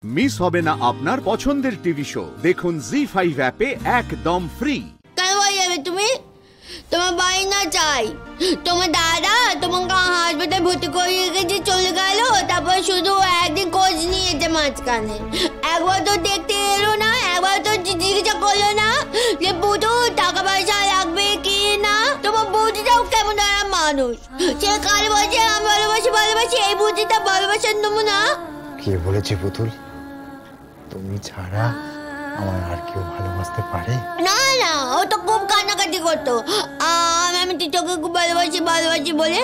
Miss হবে না আপনার পছন্দের টিভি শো। দেখুন জি5 অ্যাপে একদম ফ্রি। কেন বলে যাবে তুমি? তোমার বাড়ি না চাই। তোমার দাদা তোমাকে হাসপাতালে ভর্তি করিয়ে রেখেছে, চলে গেল। তারপর শুধু একদিন খোঁজ নিয়েছে মাঝখানে, একবার তো দেখতে এলো না, একবার তো জিজ্ঞাসা করলো না যে বুধু টাকা পয়সা লাগবে কি না। তোমার বুদ্ধিটাও কেমন একটা মানুষ, সে কাল বলছে আমি ভালোবাসি ভালোবাসি, এই বুদ্ধিটা ভালোবাসার নমুনা। কে বলেছে পুতুল তুমি ছাড়া আমার আর কেউ ভালোবাসতে পারে? না না, ও তো খুব কান্নাকাটি করতো আমি তোকে খুব ভালোবাসি ভালোবাসি বলে।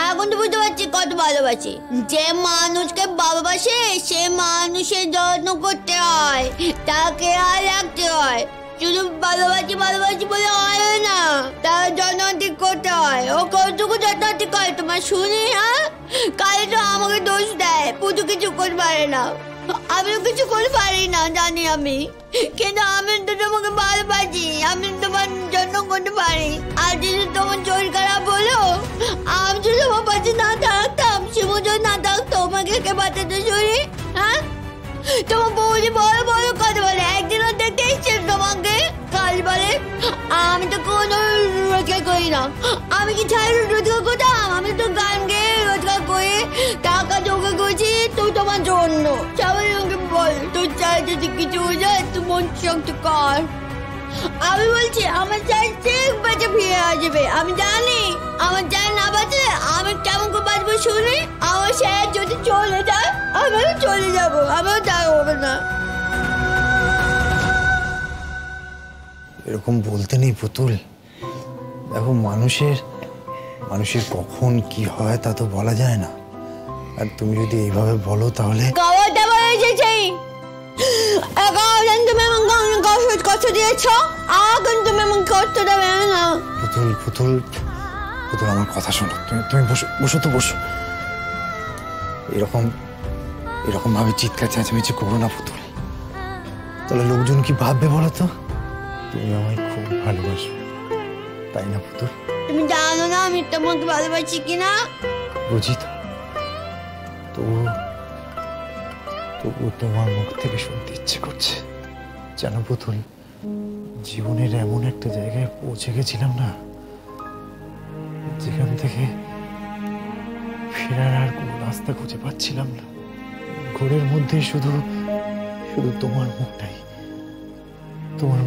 এখন তো বুঝতে পারছি কত ভালোবাসি। যে মানুষকে ভালোবাসে সে মানুষের যত্ন করতে হয়, তাকে আর রাখতে হয়। শুধু ভালোবাসি ভালোবাসি বলে হয় না, তার যত্ন ঠিক করতে হয়। ও কতটুকু যত্ন ঠিক করে তোমার শুনি? হ্যাঁ, কাল তো আমাকে দোষ দেয়, পুজো কিছু করতে পারে না, আমিও কিছু করতে পারি না জানি আমি, কিন্তু আমি তো তোমাকে ভালোবাসি, আমি তোমার জন্য করতে পারি। আর যদি তোমার শরীর খারাপ হলো, আমি যদি তোমার পাশে না থাকতাম, শিমু যদি না থাকতো, তোমাকে কে বাঁচাতো শরীর? হ্যাঁ, তোমার বৌদি বড় বড় কথা বলে, একদিনও দেখতে এসছে তোমাকে কাল বলে আমি তো কোনো রোজগার করি না। আমি কি ছাই রোজগার করতাম? আমি তো গান গেয়ে রোজগার করে টাকা জোগাড় করছি তুই তোমার জন্য। সবাই আমাকে বল তোর চাই যদি কিছু হয়ে যায় তুই মন শক্ত কর। আমি বলছি আমার চাই ঠিক বেঁচে ফিরে আসবে। আমি জানি আমার চাই না বাঁচলে আমি কেমন করে বাঁচবো শুনি। আমার সে যদি চলে যায় আমিও চলে যাবো, আমিও তা হবে না। এরকম বলতে নেই পুতুল। দেখো মানুষের কখন কি হয় তা তো বলা যায় না। আর তুমি যদি এইভাবে বলো তাহলে তুমি আমাকে কষ্ট দিয়েছ, এখন তুমি আমাকে কষ্ট দেবে না। পুতুল পুতুল পুতুল আমার কথা শোনো, তুমি বসো তো বসো। এরকম ভাবে চিৎকার চেঁচামেচি করো না পুতুল, তাহলে লোকজন কি ভাববে বলো তো? তুমি আমায় খুব ভালোবাসো তাই না পুতুল? তুমি জানো না আমি তোমাকে ভালোবাসি কিনা? বুঝি তো, তবু তোমার মুখ থেকে শুনতে ইচ্ছে করছে। জানো পুতুল, জীবনের এমন একটা জায়গায় পৌঁছে গেছিলাম না, যেখান থেকে ফেরার আর কোনো রাস্তা খুঁজে পাচ্ছিলাম না। ঘোরের মধ্যে শুধু তোমার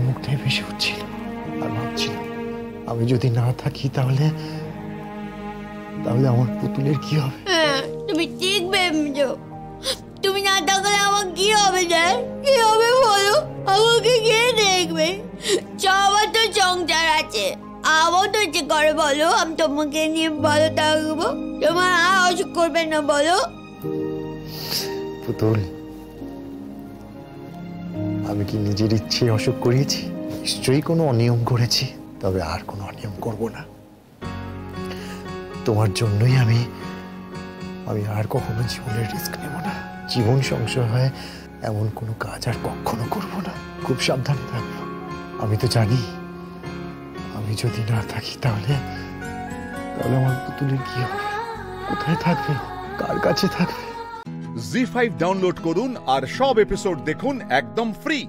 মুখটাই ভেসে উঠছিল। আর ভাবছিলাম আমি যদি না থাকি তাহলে আমার পুতুলের কি হবে? তুমি ঠিক ভেবেছো, তুমি না থাকলে আমার কি হবে? কি হবে বলো? আমাকে কে দেখবে? সবার তো সংসার আছে, আমার তো ইচ্ছে করে বলো আমি তোমাকে নিয়ে ভালো থাকবো, তোমার আর অসুখ করবে না বলো? পুতুল আমি কি নিজের ইচ্ছে অসুখ করিয়েছি? নিশ্চয়ই কোনো অনিয়ম করেছি, তবে আর কোনো অনিয়ম করব না। তোমার জন্যই আমি আর কখনো জীবনের রিস্ক নেব না। জীবন সংশয় হয় এমন কোনো কাজ আর কখনো করব না। খুব সাবধানে থাকবো। আমি তো জানি আমি যদি না থাকি তাহলে আমার পুতুলের কি হবে? কোথায় থাকবে? কার কাছে থাকবে? জি5 ডাউনলোড করুন আর সব এপিসোড দেখুন একদম ফ্রি।